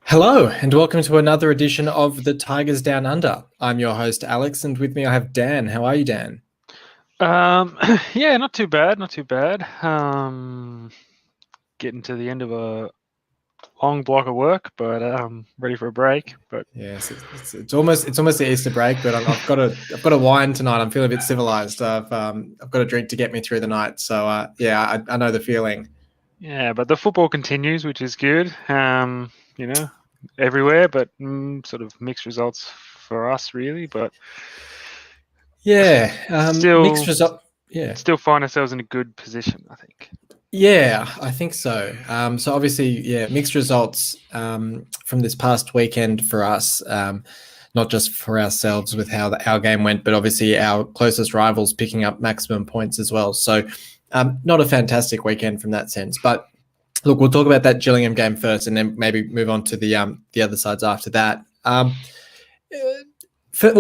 Hello, and welcome to another edition of the Tigers Down Under. I'm your host, Alex, and with me I have Dan. How are you, Dan? Yeah, not too bad, not too bad. Getting to the end of a long block of work, but ready for a break. But Yes, it's almost the Easter break, but I've got a wine tonight. I'm feeling a bit civilized. I've got a drink to get me through the night. So yeah, I know the feeling. yeah, but the football continues, which is good. You know, everywhere, but sort of mixed results for us, really. But Yeah, mixed still, result. Yeah, still find ourselves in a good position, I think. yeah, I think so. So obviously, yeah, mixed results from this past weekend for us. Not just for ourselves with how our game went, but obviously our closest rivals picking up maximum points as well. So, not a fantastic weekend from that sense. But look, we'll talk about that Gillingham game first, and then maybe move on to the other sides after that. Well,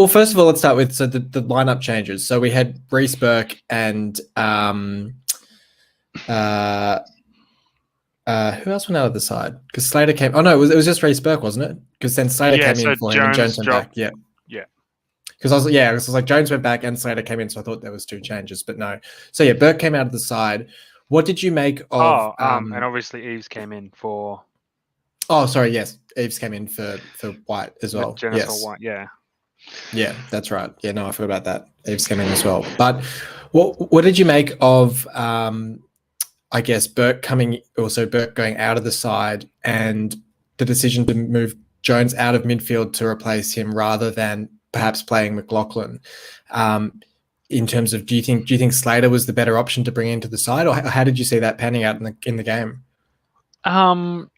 first of all, let's start with the lineup changes. So we had Reece Burke and uh, who else went out of the side? Because Slater came. Oh no, it was just Reece Burke, wasn't it? Because then Slater Yeah, came so in for him and Jones Jones went back. dropped. Yeah. Yeah. Because I was like Jones went back and Slater came in, so I thought there was two changes, but no. So yeah, Burke came out of the side. What did you make of? And obviously Eves came in for Oh, sorry. Yes, Eves came in for White as with well. Jennifer Yes, White. Yeah. yeah, that's right. Yeah, no, I forgot about that. Eves came in as well. But what did you make of? I guess Burke going out of the side and the decision to move Jones out of midfield to replace him rather than perhaps playing McLaughlin. In terms of, do you think Slater was the better option to bring into the side, or how did you see that panning out in the game?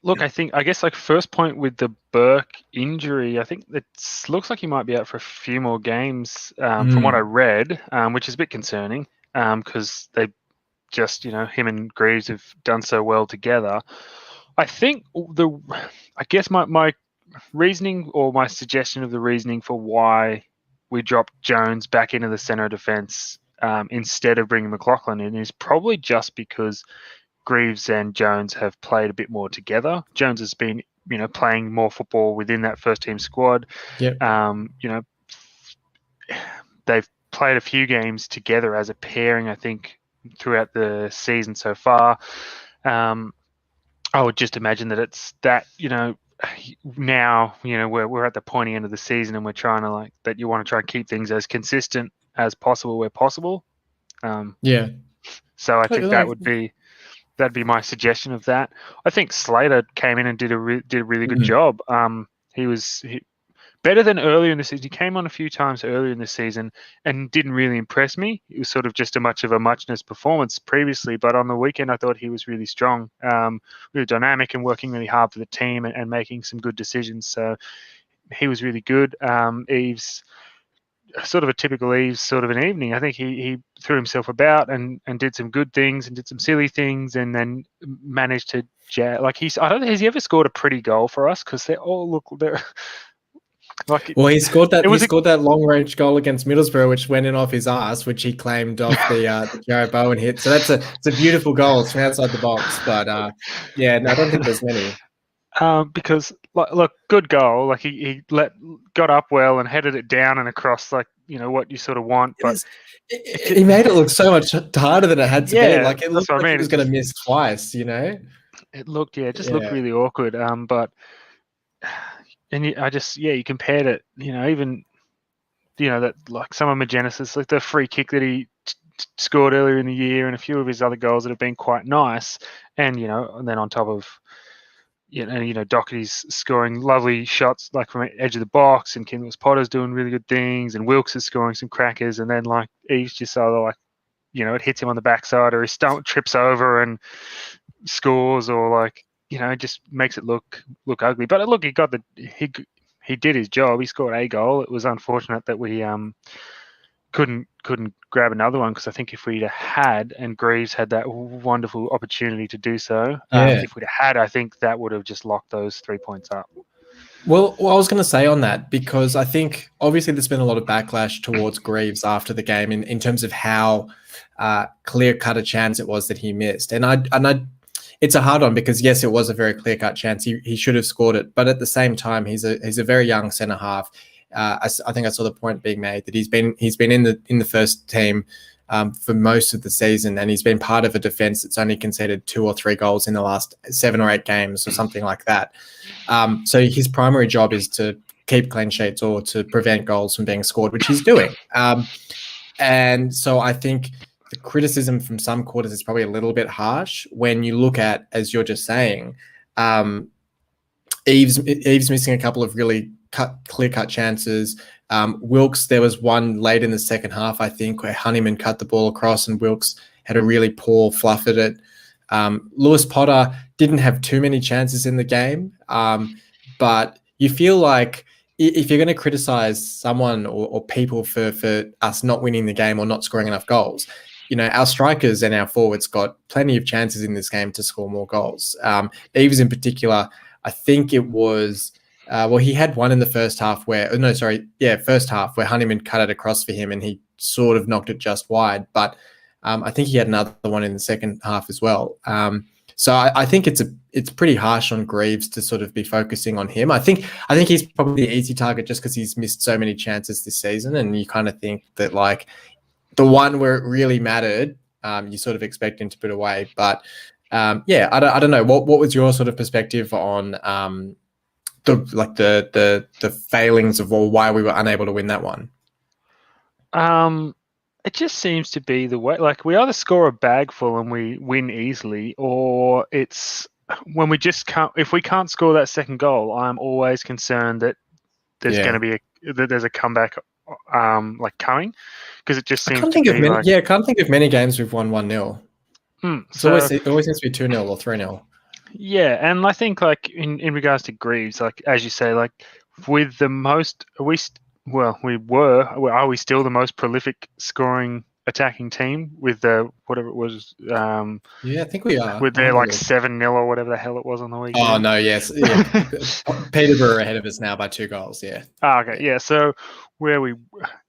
Look, I guess like first point with the Burke injury, I think it looks like he might be out for a few more games, from what I Mm. read, which is a bit concerning, because they just, him and Greaves have done so well together. I think I guess my reasoning or my suggestion of the reasoning for why we dropped Jones back into the center of defense, instead of bringing McLaughlin in is probably just because Greaves and Jones have played a bit more together. Jones has been, playing more football within that first team squad. Yep. Um, you know, they've played a few games together as a pairing, I think, throughout the season so far. I would just imagine that it's that, now, we're at the pointy end of the season and we're trying to that you want to try and keep things as consistent as possible where possible. Yeah. So I think Like, that'd be my suggestion of that. I think Slater came in and did a really good mm, job. He was better than earlier in the season. He came on a few times earlier in the season and didn't really impress me. It was sort of just a much of a muchness performance previously, but on the weekend I thought he was really strong, really dynamic and working really hard for the team and making some good decisions. So he was really good. Eves, sort of a typical Eves sort of an evening. I think he threw himself about and did some good things and did some silly things and then managed to I don't think has he ever scored a pretty goal for us, because they all look they're like well, he scored that it he was a scored that long range goal against Middlesbrough, which went in off his ass, which he claimed off the Jared Bowen hit. So it's a beautiful goal. It's from outside the box, but yeah, no, I don't think there's many. because look, good goal. Like he got up well and headed it down and across, like what you sort of want. It But is. He made it look so much harder than it had to be. yeah, Like it that's looked what I like he mean. was going to miss twice. It looked it just looked Yeah. really awkward. But I just you compared it. Even that like some of Magenis's, like the free kick that he scored earlier in the year and a few of his other goals that have been quite nice, and then on top of Doherty's scoring lovely shots like from edge of the box, and Kendall's Potter's doing really good things, and Wilkes is scoring some crackers, and then like Eves just either it hits him on the backside or he trips over and scores, or it just makes it look ugly. But look, he did his job. He scored a goal. It was unfortunate that we couldn't grab another one, because I think if we'd had, and Greaves had that wonderful opportunity to do so, Yeah. if we'd had, I think that would have just locked those 3 points up. Well, I was going to say on that, because I think obviously there's been a lot of backlash towards Greaves after the game in terms of how clear cut a chance it was that he missed, and I it's a hard one because yes, it was a very clear-cut chance. He should have scored it, but at the same time, he's a very young centre half. I think I saw the point being made that he's been in the first team for most of the season, and he's been part of a defence that's only conceded 2 or 3 goals in the last 7 or 8 games or something like that. So his primary job is to keep clean sheets or to prevent goals from being scored, which he's doing. And so I think the criticism from some quarters is probably a little bit harsh when you look at, as you're just saying, Eve's missing a couple of really clear-cut chances. Wilkes, there was one late in the second half, I think, where Honeyman cut the ball across and Wilkes had a really poor fluff at it. Lewis Potter didn't have too many chances in the game, but you feel like if you're going to criticize someone or people for us not winning the game or not scoring enough goals, our strikers and our forwards got plenty of chances in this game to score more goals. Eves in particular, I think it was, he had one in the first half first half where Honeyman cut it across for him and he sort of knocked it just wide. But I think he had another one in the second half as well. So I think it's pretty harsh on Greaves to sort of be focusing on him. I think he's probably the easy target just because he's missed so many chances this season, and you kind of think that like the one where it really mattered, you sort of expect him to put away. But I don't know. What was your sort of perspective on the failings of why we were unable to win that one? It just seems to be the way. Like we either score a bag full and we win easily, or it's when we just can't. If we can't score that second goal, I'm always concerned that there's going to be there's a comeback, coming, because it just seems. I can't think of many games we've won 1-0. It always seems to be 2-0 or 3-0. Yeah, and I think like in regards to Greaves, like as you say, like with the most, are we still the most prolific scoring attacking team with the whatever it was? I think we are. With their 7-0 or whatever the hell it was on the weekend. Oh no, yes, yeah. Peterborough ahead of us now by 2 goals. Yeah. Oh, okay, yeah. So where we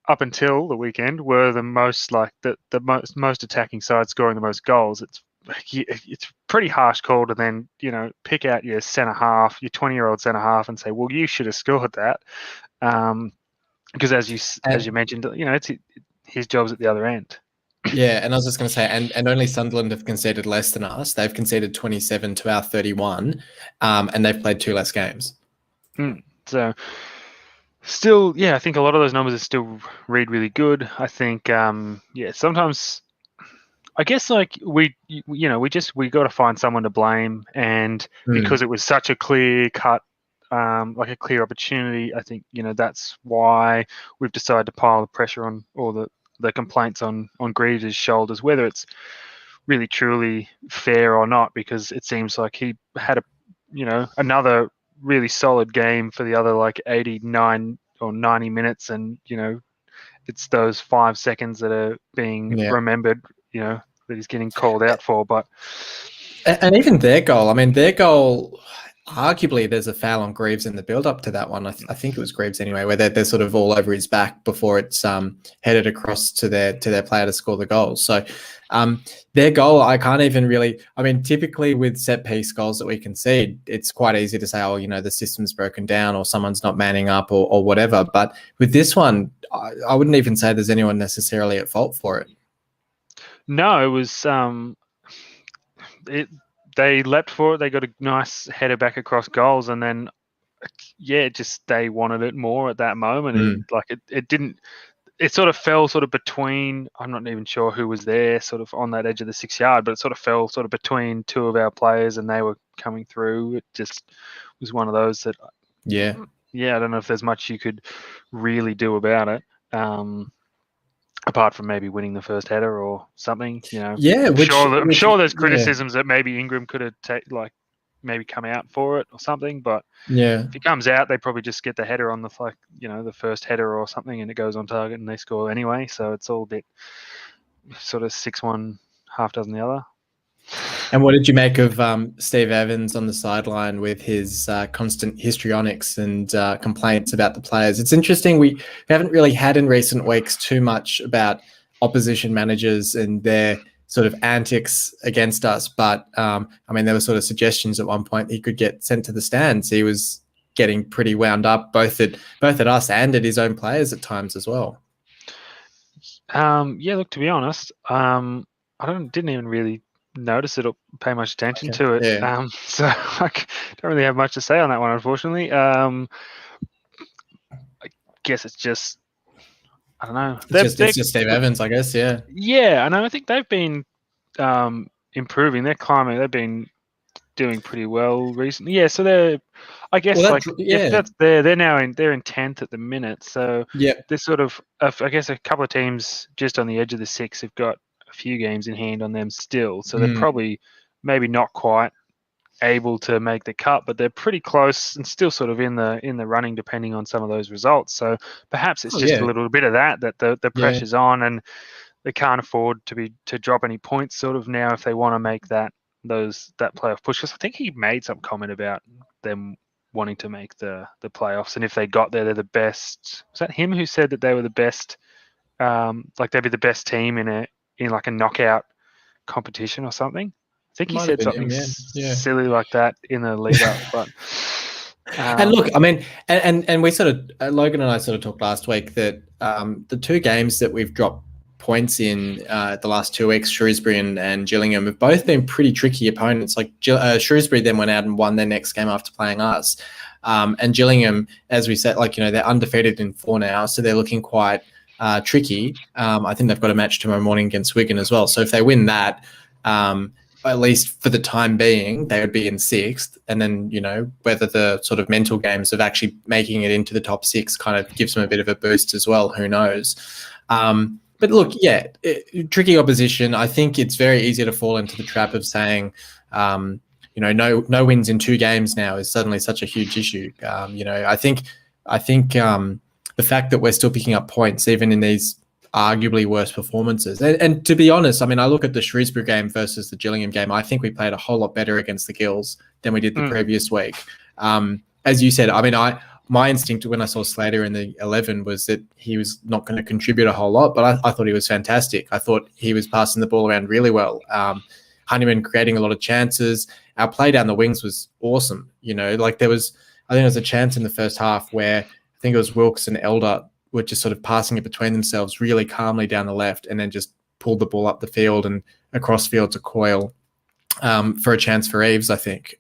up until the weekend were the most the most attacking side scoring the most goals. It's pretty harsh call to then pick out your centre half, your 20-year-old centre half, and say, well, you should have scored that, because as you mentioned, it's his job's at the other end. Yeah, and I was just going to say, and only Sunderland have conceded less than us. They've conceded 27 to our 31, and they've played 2 less games. So. Still, I think a lot of those numbers are still read really good. I think, sometimes, I guess like we got to find someone to blame, and because it was such a clear cut, a clear opportunity, I think that's why we've decided to pile the pressure on all the complaints on Greaves' shoulders, whether it's really truly fair or not, because it seems like he had another really solid game for the other 89 or 90 minutes, and it's those 5 seconds that are being remembered, that he's getting called out for. But and even their goal, arguably there's a foul on Greaves in the build up to that one. I think it was Greaves anyway, where they're sort of all over his back before it's headed across to their player to score the goal. So their goal, I can't even really. Typically with set piece goals that we concede, it's quite easy to say, the system's broken down or someone's not manning up or whatever. But with this one, I wouldn't even say there's anyone necessarily at fault for it. No, it was they leapt for it. They got a nice header back across goals, and then they wanted it more at that moment. And it didn't. It sort of fell sort of between. I'm not even sure who was there, sort of on that edge of the 6 yard, but it sort of fell sort of between 2 of our players, and they were coming through. It just was one of those that. I don't know if there's much you could really do about it. Apart from maybe winning the first header or something, I'm sure there's criticisms that maybe Ingram could have maybe come out for it or something. But if he comes out, they probably just get the header on the first header or something, and it goes on target and they score anyway. So it's all a bit sort of 6-1, half dozen the other. And what did you make of Steve Evans on the sideline with his constant histrionics and complaints about the players? It's interesting. We haven't really had in recent weeks too much about opposition managers and their sort of antics against us. But I mean, there were sort of suggestions at one point he could get sent to the stands. He was getting pretty wound up, both at us and at his own players at times as well. Yeah, look, to be honest, I didn't even really notice it or pay much attention to it. Yeah. So I don't really have much to say on that one, unfortunately. I guess it's just, I don't know. It's just Steve Evans, I guess. Yeah. Yeah, and I think they've been improving. They're climbing. They've been doing pretty well recently. Yeah, so they're, I guess, if that's they're in 10th at the minute. So yeah, they're sort of, I guess, a couple of teams just on the edge of the 6 have got a few games in hand on them still. So they're probably maybe not quite able to make the cut, but they're pretty close and still sort of in the running, depending on some of those results. So perhaps it's just a little bit of that the pressure's on, and they can't afford to drop any points sort of now if they want to make that playoff push. Because I think he made some comment about them wanting to make the playoffs, and if they got there, they're the best. Was that him who said that they were the best? Like they'd be the best team in like a knockout competition or something. I think he said something silly like that in the lead up. But and look, I mean, and we sort of, Logan and I sort of talked last week that the 2 games that we've dropped points in the last 2 weeks, Shrewsbury and Gillingham, have both been pretty tricky opponents. Like Shrewsbury then went out and won their next game after playing us. And Gillingham, as we said, like, they're undefeated in 4 now, so they're looking quite tricky. I think they've got a match tomorrow morning against Wigan as well. So if they win that, at least for the time being, they would be in 6th. And then, whether the sort of mental games of actually making it into the top 6 kind of gives them a bit of a boost as well. Who knows? But look, tricky opposition. I think it's very easy to fall into the trap of saying, no wins in 2 games now is suddenly such a huge issue. I think the fact that we're still picking up points, even in these arguably worse performances. And to be honest, I mean, I look at the Shrewsbury game versus the Gillingham game. I think we played a whole lot better against the Gills than we did the previous week. As you said, I mean, my instinct when I saw Slater in the 11 was that he was not going to contribute a whole lot, but I thought he was fantastic. I thought he was passing the ball around really well. Honeyman creating a lot of chances. Our play down the wings was awesome. Like I think there was a chance in the first half where I think it was Wilkes and Elder were just sort of passing it between themselves really calmly down the left, and then just pulled the ball up the field and across field to Coyle for a chance for Eves, I think.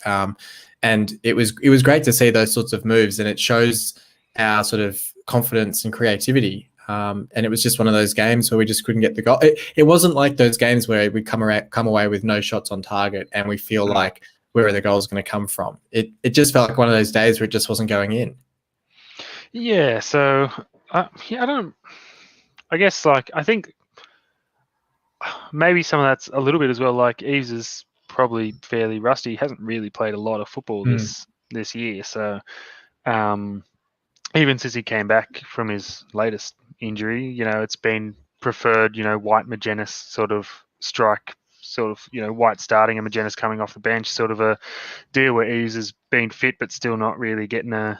And it was great to see those sorts of moves, and it shows our sort of confidence and creativity. And it was just one of those games where we just couldn't get the goal. It wasn't like those games where we come away with no shots on target and we feel like where are the goals going to come from. It just felt like one of those days where it just wasn't going in. Yeah, so I think maybe some of that's a little bit as well. Like Eves is probably fairly rusty. He hasn't really played a lot of football this year. So even since he came back from his latest injury, it's been preferred, White Magennis sort of strike, sort of, White starting and Magennis coming off the bench, sort of a deal where Eves has been fit but still not really getting a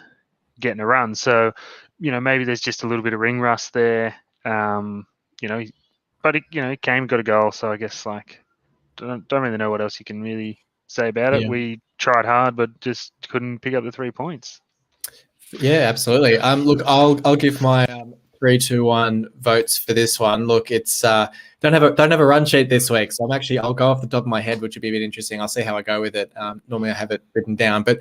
run. So, maybe there's just a little bit of ring rust there. But he came, got a goal. So I guess don't really know what else you can really say about it. We tried hard, but just couldn't pick up the 3 points. Yeah, absolutely. Look, I'll give my 3-2-1 votes for this one. Look, it's don't have a run sheet this week, so I'll go off the top of my head, which would be a bit interesting. I'll see how I go with it. Normally I have it written down, but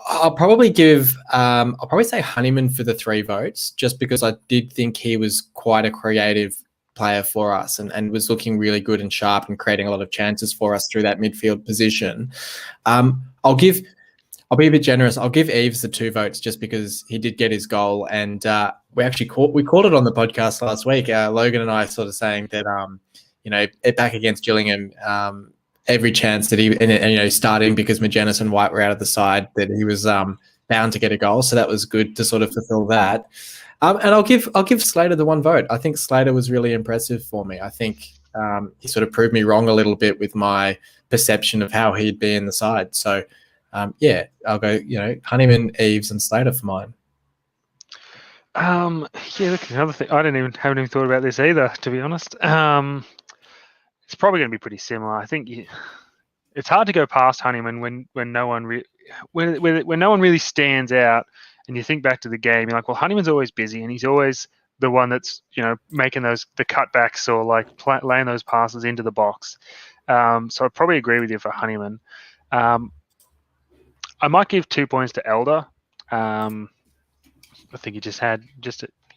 I'll probably say Honeyman for the 3 votes, just because I did think he was quite a creative player for us and was looking really good and sharp and creating a lot of chances for us through that midfield position. I'll be a bit generous. I'll give Eves the 2 votes just because he did get his goal, and we called it on the podcast last week. Logan and I sort of saying that back against Gillingham, every chance that he starting because Magennis and White were out of the side, that he was bound to get a goal. So that was good to sort of fulfill that. And I'll give Slater the 1 vote. I think Slater was really impressive for me. I think he sort of proved me wrong a little bit with my perception of how he'd be in the side. So I'll go, Honeyman, Eves, and Slater for mine. Look, another thing. I haven't even thought about this either, to be honest. it's probably going to be pretty similar. I think it's hard to go past Honeyman when no one when no one really stands out, and you think back to the game, you're like, well, Honeyman's always busy, and he's always the one that's making the cutbacks or like laying those passes into the box. So I probably agree with you for Honeyman. I might give 2 points to Elder. I think he just had a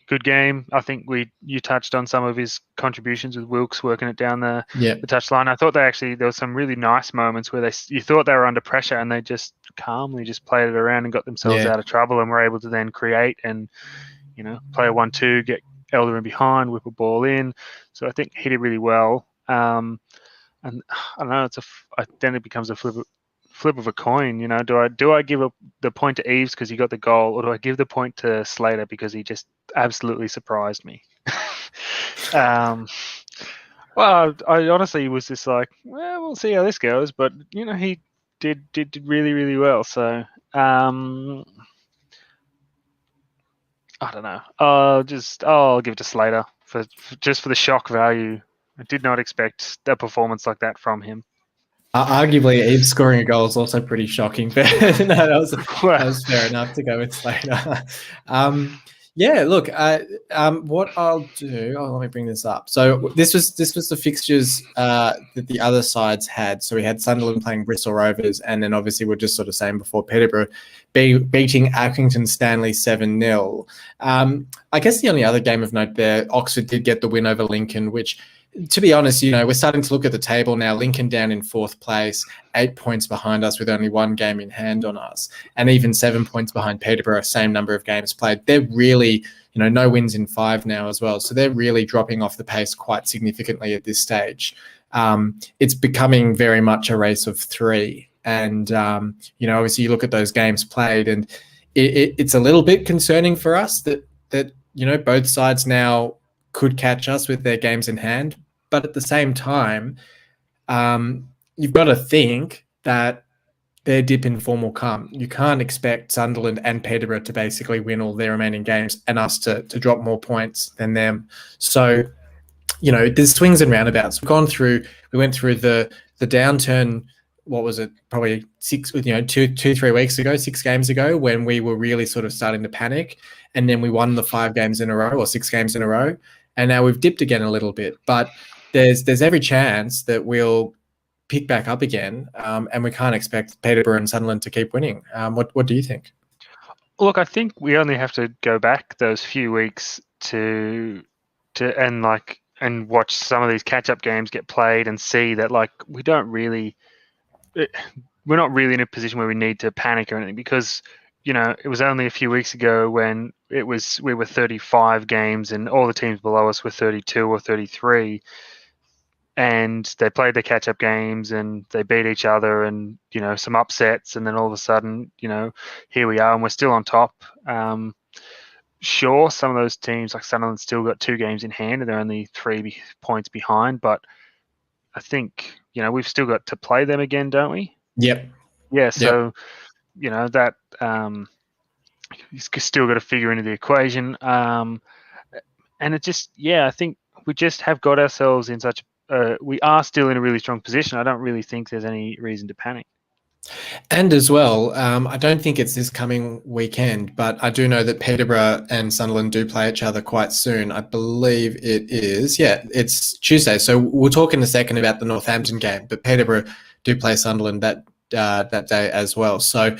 good game. I think you touched on some of his contributions with Wilkes working it down the touchline. I thought there was some really nice moments where you thought they were under pressure and they just calmly just played it around and got themselves out of trouble and were able to then create and play a 1-2, get Elder in behind, whip a ball in. So I think he did really well. And I don't know, then it becomes a flip of a coin. Do I give the point to Eves because he got the goal, or do I give the point to Slater because he just absolutely surprised me? Well, I honestly was just like, well, we'll see how this goes, but he did really, really well. So I don't know. I'll give it to Slater for the shock value. I did not expect a performance like that from him. Arguably, Eve scoring a goal is also pretty shocking, but no, that was fair enough to go with Slater. Look, what I'll do, let me bring this up. So this was the fixtures that the other sides had. So we had Sunderland playing Bristol Rovers, and then obviously we're just sort of saying before, Peterborough beating Accrington Stanley 7-0. I guess the only other game of note there, Oxford did get the win over Lincoln, which, to be honest, we're starting to look at the table now. Lincoln down in 4th place, 8 points behind us with only 1 game in hand on us, and even 7 points behind Peterborough, same number of games played. They're really, no wins in 5 now as well. So they're really dropping off the pace quite significantly at this stage. It's becoming very much a race of 3. And, obviously you look at those games played, and it's a little bit concerning for us that both sides now could catch us with their games in hand. But at the same time, you've got to think that their dip in form will come. You can't expect Sunderland and Peterborough to basically win all their remaining games and us to drop more points than them. So, there's swings and roundabouts. We went through the downturn. What was it? Probably 2-3 weeks ago, 6 games ago, when we were really sort of starting to panic. And then we won the 5 games in a row or 6 games in a row. And now we've dipped again a little bit, but there's every chance that we'll pick back up again, and we can't expect Peterborough and Sunderland to keep winning. What do you think? Look, I think we only have to go back those few weeks to watch some of these catch-up games get played and see that we're not really in a position where we need to panic or anything, because it was only a few weeks ago when we were 35 games and all the teams below us were 32 or 33, and they played their catch-up games and they beat each other and some upsets, and then all of a sudden here we are and we're still on top. Sure, some of those teams like Sunderland still got 2 games in hand and they're only 3 points behind, but I think we've still got to play them again, don't we? Yep. Yeah. So that he's still got to figure into the equation, and it just I think we just have got ourselves in such we are still in a really strong position. I don't really think there's any reason to panic. And as well, I don't think it's this coming weekend, but I do know that Peterborough and Sunderland do play each other quite soon. I believe it is. Yeah, it's Tuesday. So we'll talk in a second about the Northampton game, but Peterborough do play Sunderland that day as well. So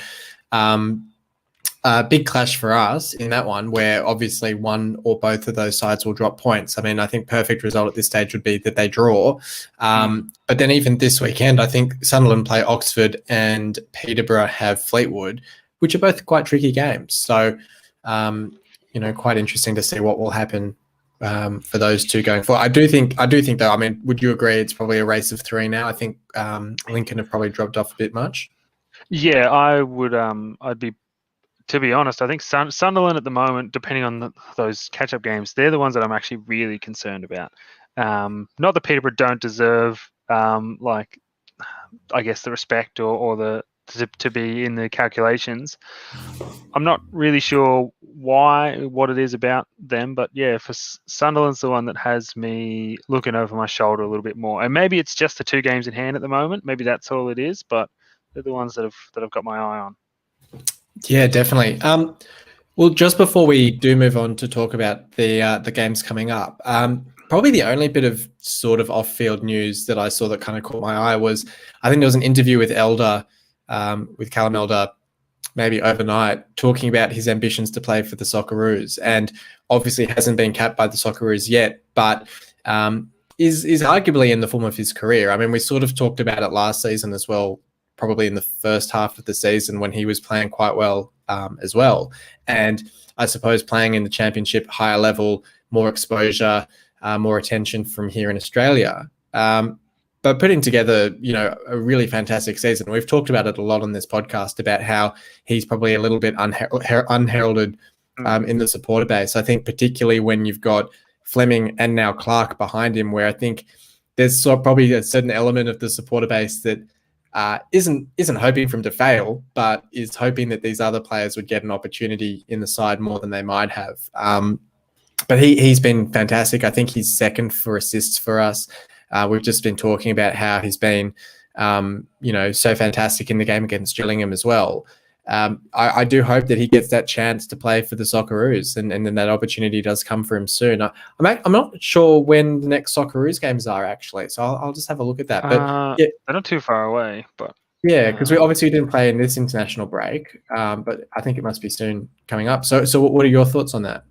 big clash for us in that one, where obviously one or both of those sides will drop points. I mean, I think perfect result at this stage would be that they draw. But then even this weekend, I think Sunderland play Oxford and Peterborough have Fleetwood, which are both quite tricky games. So, quite interesting to see what will happen for those two going forward. I do think though, I mean, would you agree it's probably a race of 3 now? I think Lincoln have probably dropped off a bit much. Yeah, I would. To be honest, I think Sunderland at the moment, depending on those catch-up games, they're the ones that I'm actually really concerned about. Not that Peterborough don't deserve, I guess, the respect or to be in the calculations. I'm not really sure what it is about them, but yeah, for Sunderland's the one that has me looking over my shoulder a little bit more. And maybe it's just the 2 games in hand at the moment. Maybe that's all it is, but they're the ones that I've got my eye on. Yeah, definitely. Well, just before we do move on to talk about the games coming up, probably the only bit of sort of off-field news that I saw that kind of caught my eye was, I think there was an interview with with Callum Elder, maybe overnight, talking about his ambitions to play for the Socceroos, and obviously hasn't been capped by the Socceroos yet, but is arguably in the form of his career. I mean, we sort of talked about it last season as well, probably in the first half of the season when he was playing quite well as well. And I suppose playing in the championship, higher level, more exposure, more attention from here in Australia. But putting together, a really fantastic season. We've talked about it a lot on this podcast about how he's probably a little bit unheralded in the supporter base. I think particularly when you've got Fleming and now Clark behind him, where I think there's probably a certain element of the supporter base that isn't hoping for him to fail, but is hoping that these other players would get an opportunity in the side more than they might have. But he's been fantastic. I think he's second for assists for us. We've just been talking about how he's been, so fantastic in the game against Gillingham as well. I do hope that he gets that chance to play for the Socceroos, and then that opportunity does come for him soon. I'm not sure when the next Socceroos games are actually, so I'll just have a look at that. But they're not too far away, but yeah, because we obviously didn't play in this international break, but I think it must be soon coming up. So what are your thoughts on that?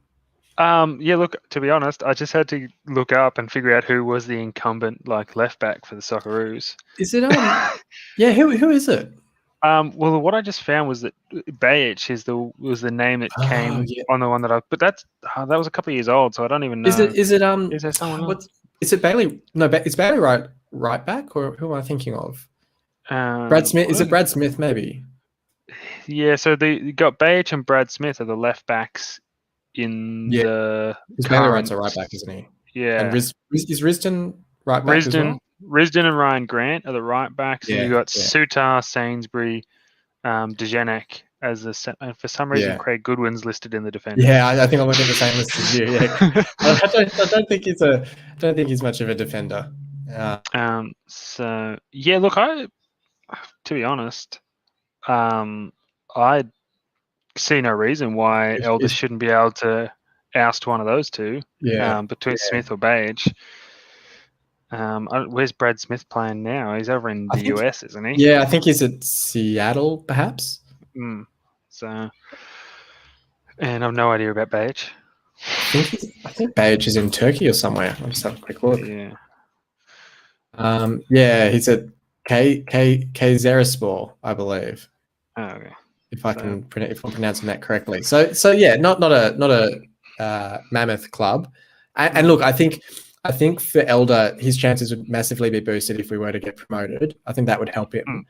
Yeah, look, to be honest, I just had to look up and figure out who was the incumbent left back for the Socceroos. Is it yeah, who is it? Well, what I just found was that Bajic was the name that came on the one but that was a couple of years old, so I don't even know. Is it is there someone else? Is it Bailey? No, is Bailey right back, or who am I thinking of? Brad Smith. Is it Brad Smith? Maybe. Yeah. So you got Bajic and Brad Smith are the left backs in the. Bailey Wright's a right back, isn't he? Yeah. And is Risdon right back as well? Risdon and Ryan Grant are the right backs, and you've got Sutar, Sainsbury, Dejanek as and for some reason Craig Goodwin's listed in the defenders. Yeah, I think I'm looking at the same list as you. Yeah, I don't think he's much of a defender. So yeah, look, to be honest, I see no reason why Elder shouldn't be able to oust one of those two. Yeah, between Smith or Bajic. Where's Brad Smith playing now? He's over in the US, isn't he? Yeah, I think he's at Seattle, perhaps. So, and I've no idea about Bajic. I think Bajic is in Turkey or somewhere. I'll just have a quick look. Yeah. Yeah, he's at Kayserispor, I believe. Oh, okay. If I'm pronouncing that correctly. So yeah, not a mammoth club. And look, I think for Elder, his chances would massively be boosted if we were to get promoted. I think that would help him.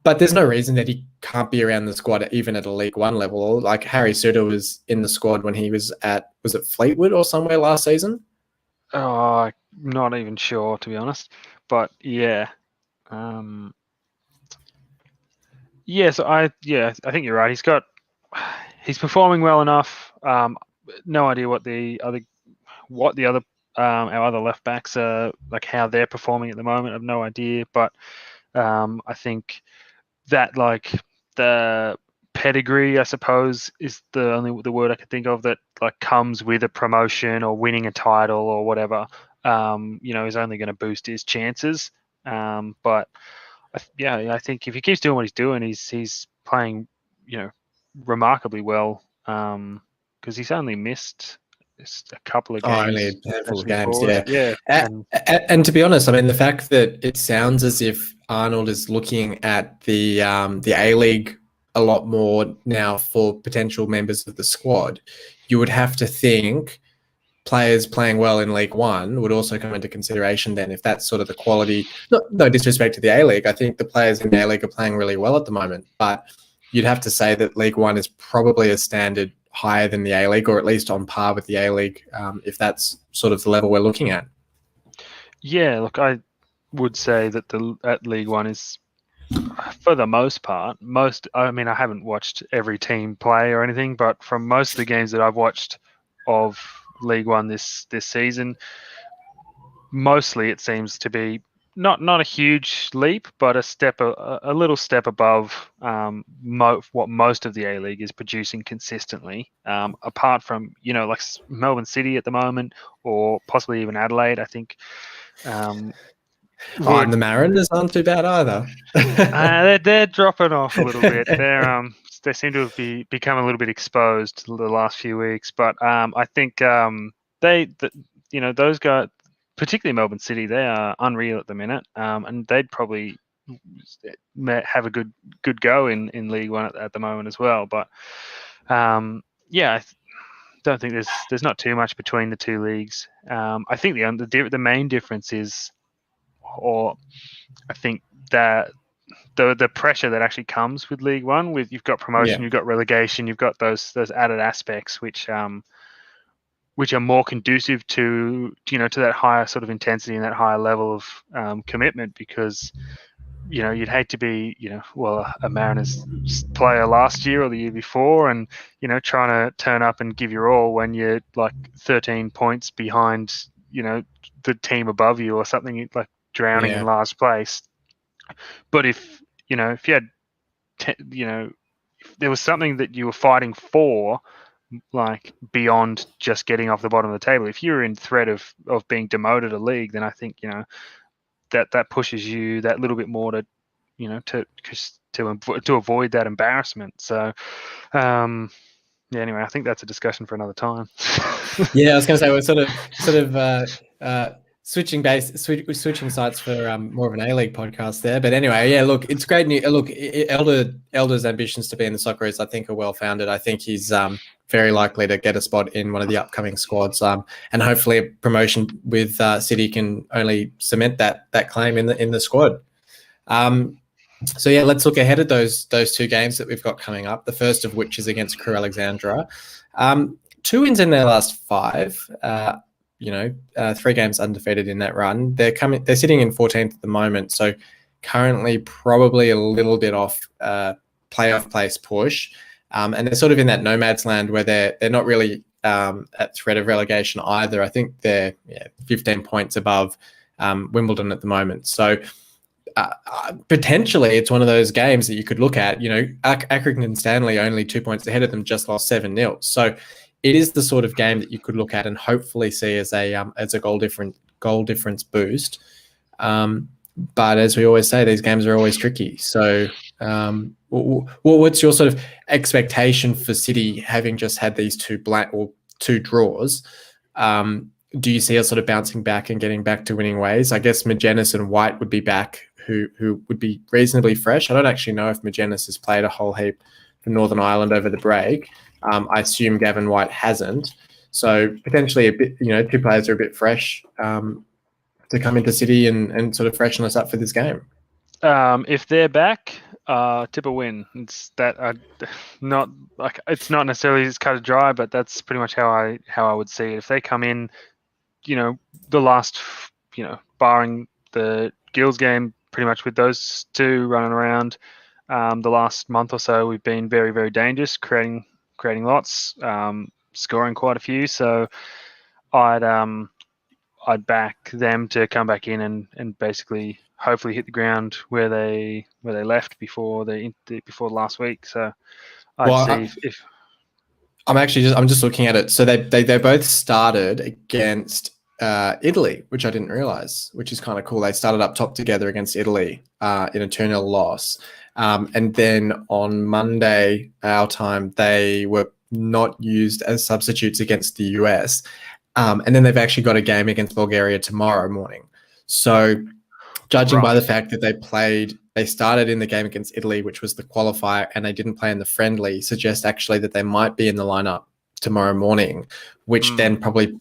But there's no reason that he can't be around the squad, even at a League One level. Like Harry Suter was in the squad when he was it Fleetwood or somewhere last season? Oh, I'm not even sure, to be honest. But yeah. So I think you're right. He's performing well enough. No idea what our other left backs are, like how they're performing at the moment. I've no idea, but I think that the pedigree, I suppose, is the word I could think of that comes with a promotion or winning a title or whatever. Is only going to boost his chances. But I think if he keeps doing what he's doing, he's playing, remarkably well. Because he's only missed just a couple of games. Only a handful of games, yeah. And to be honest, I mean, the fact that it sounds as if Arnold is looking at the A-League a lot more now for potential members of the squad, you would have to think players playing well in League One would also come into consideration then, if that's sort of the quality. No disrespect to the A-League. I think the players in the A-League are playing really well at the moment, but you'd have to say that League One is probably a standard higher than the A-League, or at least on par with the A-League, if that's sort of the level we're looking at. Yeah, look, I would say that at League One is For the most part, I mean, I haven't watched every team play or anything, but from most of the games that I've watched of League One this season, mostly it seems to be not a huge leap, but a little step above what most of the A League is producing consistently. Apart from like Melbourne City at the moment, or possibly even Adelaide, I think. And the Mariners aren't too bad either. They're dropping off a little bit. They seem to have become a little bit exposed the last few weeks. But I think those guys, particularly Melbourne City, they are unreal at the minute, and they'd probably have a good go in League One at the moment as well. But I don't think there's not too much between the two leagues. I think the main difference is, or I think that the pressure that actually comes with League One, with you've got promotion, you've got relegation, you've got those added aspects which are more conducive to that higher sort of intensity and that higher level of commitment, because you'd hate to be a Mariners player last year or the year before, and trying to turn up and give your all when you're like 13 points behind the team above you or something, like drowning in last place. But if you had if there was something that you were fighting for, like beyond just getting off the bottom of the table, if you're in threat of being demoted a league, then I think that pushes you that little bit more to avoid that embarrassment. So anyway, I think that's a discussion for another time. Yeah, I was going to say we're sort of switching sites for more of an A-League podcast there. But anyway, yeah, look, it's great news. Look, Elder's ambitions to be in the Socceroos, I think, are well founded. I think he's very likely to get a spot in one of the upcoming squads, and hopefully a promotion with City can only cement that claim in the squad. So yeah, let's look ahead at those two games that we've got coming up. The first of which is against Crewe Alexandra. 2 wins in their last 5. 3 games undefeated in that run. They're sitting in 14th at the moment, so currently probably a little bit off playoff place push, and they're sort of in that nomad's land where they're not really at threat of relegation either. I think they're 15 points above Wimbledon at the moment. So potentially it's one of those games that you could look at. Accrington Stanley only 2 points ahead of them, just lost 7-0. So it is the sort of game that you could look at and hopefully see as a goal difference boost. But as we always say, these games are always tricky. So what's your sort of expectation for City, having just had these 2 draws? Do you see us sort of bouncing back and getting back to winning ways? I guess Magennis and White would be back, who would be reasonably fresh. I don't actually know if Magennis has played a whole heap for Northern Ireland over the break. I assume Gavin White hasn't. So potentially a bit, 2 players are a bit fresh to come into City and sort of freshen us up for this game. If they're back, tip a win. It's that not like it's not necessarily as cut and dry, but that's pretty much how I would see it. If they come in, the last, barring the Gills game, pretty much with those 2 running around, the last month or so, we've been very, very dangerous, creating lots, scoring quite a few. So I'd back them to come back in and basically hopefully hit the ground where they left before last week. So I'd see if I'm just looking at it. So they both started against Italy, which I didn't realize, which is kind of cool. They started up top together against Italy in a 2-0 loss. And then on Monday, our time, they were not used as substitutes against the US. And then they've actually got a game against Bulgaria tomorrow morning. So judging by the fact that they started in the game against Italy, which was the qualifier, and they didn't play in the friendly, suggests actually that they might be in the lineup tomorrow morning, which then probably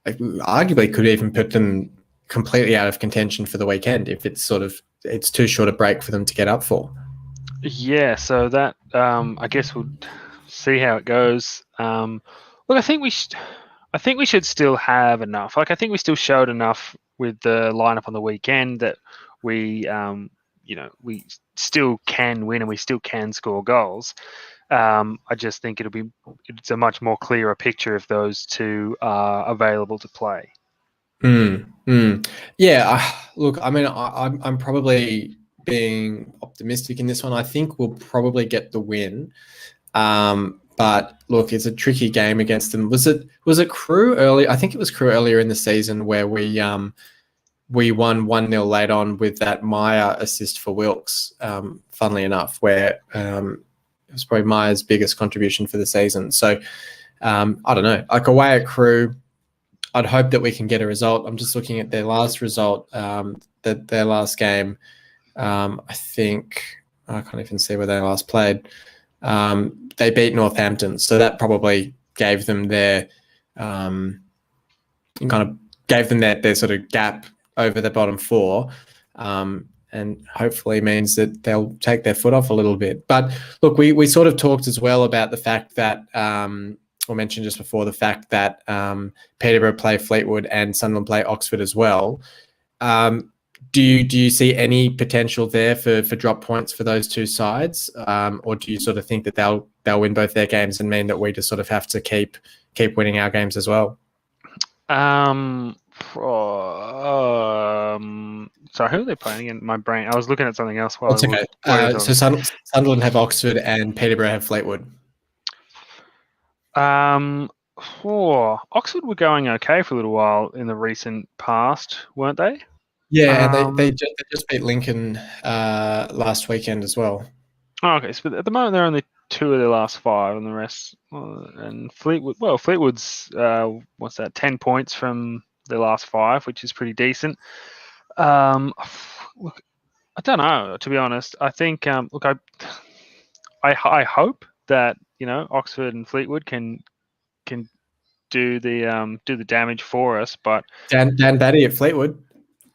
arguably could even put them completely out of contention for the weekend if it's too short a break for them to get up for. Yeah, so that I guess we'll see how it goes. Look, I think we should still have enough. Like, I think we still showed enough with the lineup on the weekend that we we still can win and we still can score goals. I just think it's a much more clearer picture if those two are available to play. Yeah, look, I mean, I'm probably being optimistic in this one. I think we'll probably get the win. But look, it's a tricky game against them. Was it Crewe early? I think it was Crewe earlier in the season where we won 1-0 late on with that Meyer assist for Wilkes. Funnily enough, where it was probably Meyer's biggest contribution for the season. So I don't know. Like away at Crewe, I'd hope that we can get a result. I'm just looking at their last result, their last game. I think I can't even see where they last played. They beat Northampton, so that probably gave them their their sort of gap over the bottom four, and hopefully means that they'll take their foot off a little bit. But look, we sort of talked as well about the fact that, or mentioned just before, the fact that Peterborough play Fleetwood and Sunderland play Oxford as well. Do you see any potential there for drop points for those two sides, or do you sort of think that they'll win both their games and mean that we just sort of have to keep winning our games as well? Sorry, who are they playing in my brain? I was looking at something else while That's okay. So Sunderland have Oxford and Peterborough have Fleetwood. Oxford were going okay for a little while in the recent past, weren't they? Yeah, and they just beat Lincoln last weekend as well. Oh, okay, so at the moment they're only 2 of their last 5, and the rest. And Fleetwood, Fleetwood's 10 points from their last 5, which is pretty decent. Look, I don't know, to be honest. I think I hope that Oxford and Fleetwood can do the damage for us, but Dan Batty at Fleetwood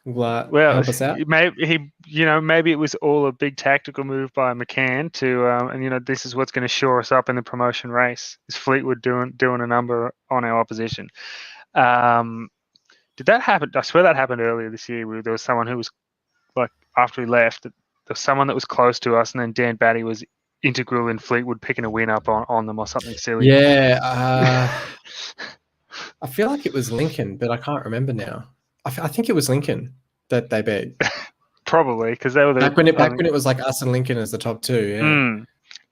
will help us out. Maybe maybe it was all a big tactical move by McCann to, and this is what's going to shore us up in the promotion race. Is Fleetwood doing a number on our opposition? Did that happen? I swear that happened earlier this year, where there was someone who was like, after he left, there was someone that was close to us, and then Dan Batty was integral in Fleetwood picking a win up on them or something silly. Yeah, I feel like it was Lincoln, but I can't remember now. I think it was Lincoln that they beat. Probably, because they were back when it was like us and Lincoln as the top two.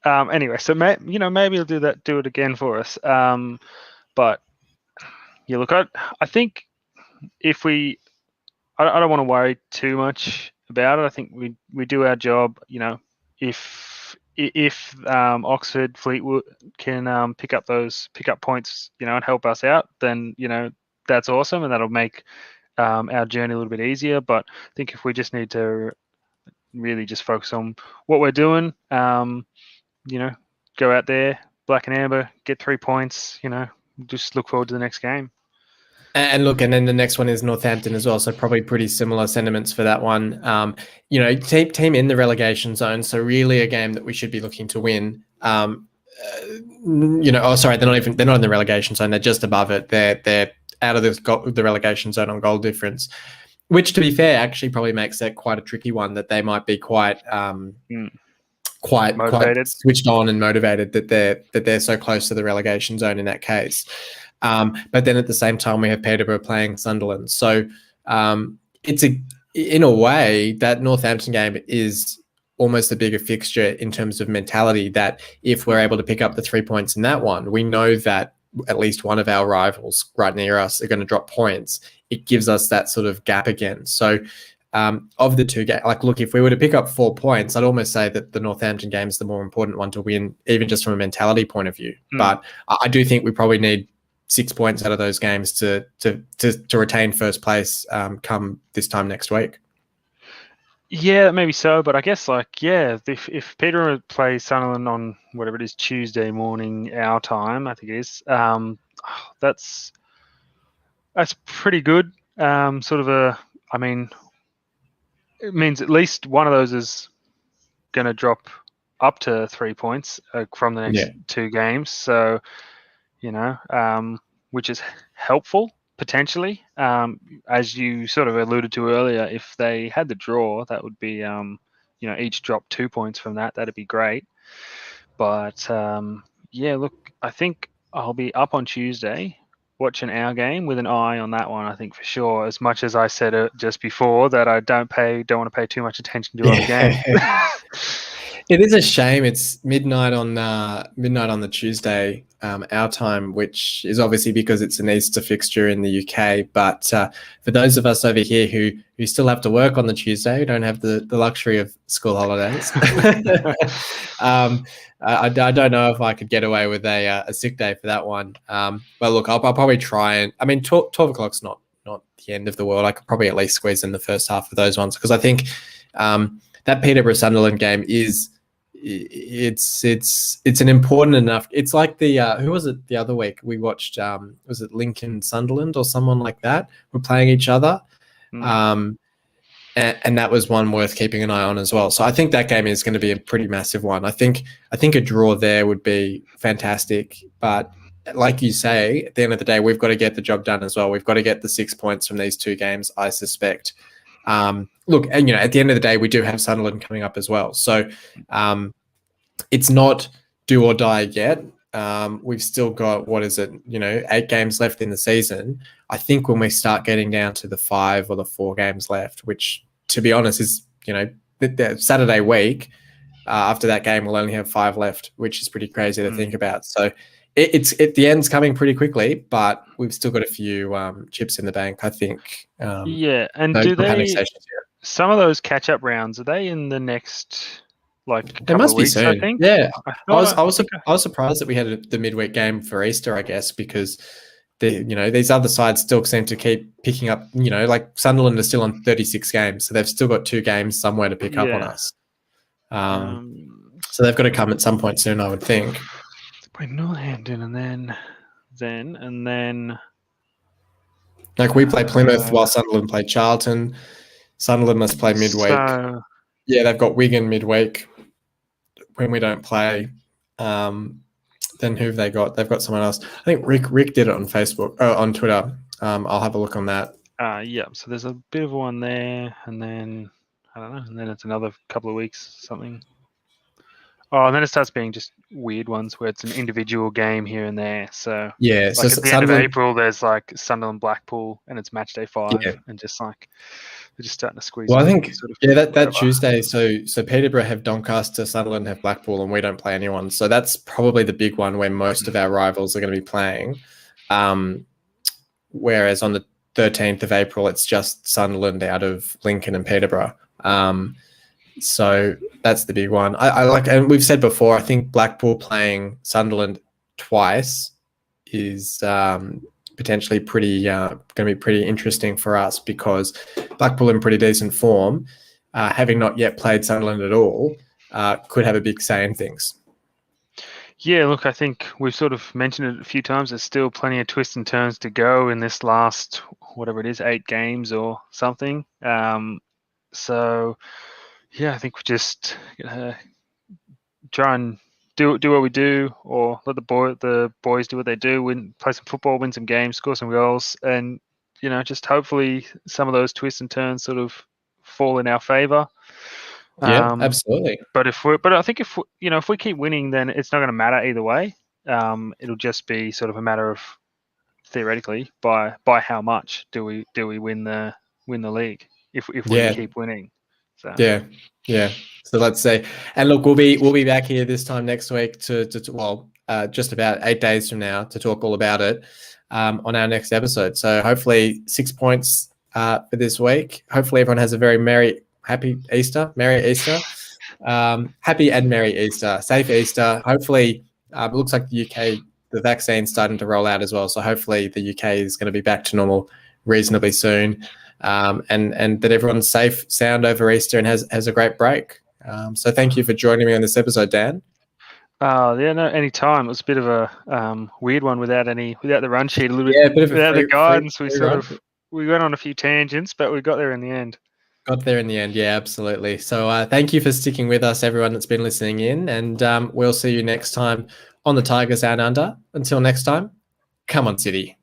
Yeah. Anyway, so maybe he'll do it again for us. But yeah, look, I think if I don't want to worry too much about it. I think we do our job. If Oxford, Fleetwood can pick up points, and help us out, then that's awesome, and that'll make our journey a little bit easier. But I think if we just need to really just focus on what we're doing, go out there, black and amber, get 3 points, just look forward to the next game. And look, and then the next one is Northampton as well. So probably pretty similar sentiments for that one. Team in the relegation zone. So really a game that we should be looking to win. They're not in the relegation zone. They're just above it. They're out of the relegation zone on goal difference, which, to be fair, actually probably makes that quite a tricky one, that they might be quite switched on and motivated that they're so close to the relegation zone in that case. But then at the same time, we have Peterborough playing Sunderland. So it's in a way, that Northampton game is almost a bigger fixture in terms of mentality, that if we're able to pick up the 3 points in that one, we know that at least one of our rivals right near us are going to drop points. It gives us that sort of gap again. So of the two games, look, if we were to pick up 4 points, I'd almost say that the Northampton game is the more important one to win, even just from a mentality point of view. But I do think we probably need 6 points out of those games to retain first place come this time next week. Yeah, maybe so, but I guess if Peterborough plays Sunderland on whatever it is, Tuesday morning our time, I think it is, that's pretty good. It means at least one of those is going to drop up to 3 points from the next 2 games. So, which is helpful potentially. As you sort of alluded to earlier, if they had the draw, that would be each drop 2 points from that, that'd be great. But yeah, look, I think I'll be up on Tuesday watching our game with an eye on that one. I think for sure. As much as I said it just before that I don't want to pay too much attention to other games. It is a shame. It's midnight on the Tuesday, our time, which is obviously because it's an Easter fixture in the UK. But for those of us over here who still have to work on the Tuesday, who don't have the luxury of school holidays, I don't know if I could get away with a sick day for that one. But look, I'll probably try and. I mean, 12 o'clock's not the end of the world. I could probably at least squeeze in the first half of those ones because I think that Peterborough Sunderland game is. It's an important enough. It's like the who was it the other week we watched? Was it Lincoln Sunderland or someone like that? We're playing each other, and that was one worth keeping an eye on as well. So I think that game is going to be a pretty massive one. I think a draw there would be fantastic. But like you say, at the end of the day, we've got to get the job done as well. We've got to get the 6 points from these two games, I suspect. Look, and at the end of the day, we do have Sunderland coming up as well. So it's not do or die yet. We've still got, 8 games left in the season. I think when we start getting down to the 5 or the 4 games left, which to be honest is, the Saturday week, after that game, we'll only have 5 left, which is pretty crazy to think about. So the end's coming pretty quickly, but we've still got a few chips in the bank, I think. Yeah, and do they? Some of those catch-up rounds, are they in the next They must be weeks, soon. I think? Yeah, I was surprised that we had the midweek game for Easter, I guess, because these other sides still seem to keep picking up. Like Sunderland are still on 36 games, so they've still got 2 games somewhere to pick up on us. So they've got to come at some point soon, I would think. Play Northampton and then. Like we play Plymouth while Sunderland play Charlton. Sunderland must play midweek. Yeah, they've got Wigan midweek when we don't play. Then who have they got? They've got someone else. I think Rick did it on Facebook, on Twitter. I'll have a look on that. Yeah, so there's a bit of one there, and then I don't know, and then it's another couple of weeks, something. Oh, and then it starts being just weird ones where it's an individual game here and there. So yeah, so at the end of April, there's like Sunderland Blackpool, and it's match day 5, and just like they're just starting to squeeze. Well, I think that Tuesday. So Peterborough have Doncaster, Sunderland have Blackpool, and we don't play anyone. So that's probably the big one where most of our rivals are going to be playing. Whereas on the 13th of April, it's just Sunderland out of Lincoln and Peterborough. So that's the big one. I like, and we've said before, I think Blackpool playing Sunderland twice is potentially going to be pretty interesting for us because Blackpool in pretty decent form, having not yet played Sunderland at all, could have a big say in things. Yeah, look, I think we've sort of mentioned it a few times. There's still plenty of twists and turns to go in this last, whatever it is, 8 games or something. So, yeah, I think we just try and do what we do, or let the boys do what they do, play some football, win some games, score some goals, and just hopefully some of those twists and turns sort of fall in our favour. Yeah, absolutely. But I think if we keep winning, then it's not going to matter either way. It'll just be sort of a matter of theoretically by how much do we win the league if we keep winning. So. Yeah. So let's see. And look, we'll be back here this time next week to just about 8 days from now to talk all about it on our next episode. So hopefully 6 points for this week. Hopefully everyone has a very happy Easter, Merry Easter, happy and Merry Easter, safe Easter. Hopefully, it looks like the UK, the vaccine's starting to roll out as well. So hopefully the UK is going to be back to normal reasonably soon. And that everyone's safe, sound over Easter and has a great break. So thank you for joining me on this episode, Dan. Yeah, no, anytime. It was a bit of a weird one without the run sheet, a little bit without the guidance. We went on a few tangents, but we got there in the end. Got there in the end, yeah, absolutely. So thank you for sticking with us, everyone that's been listening in, and we'll see you next time on the Tigers Down Under. Until next time, come on, City.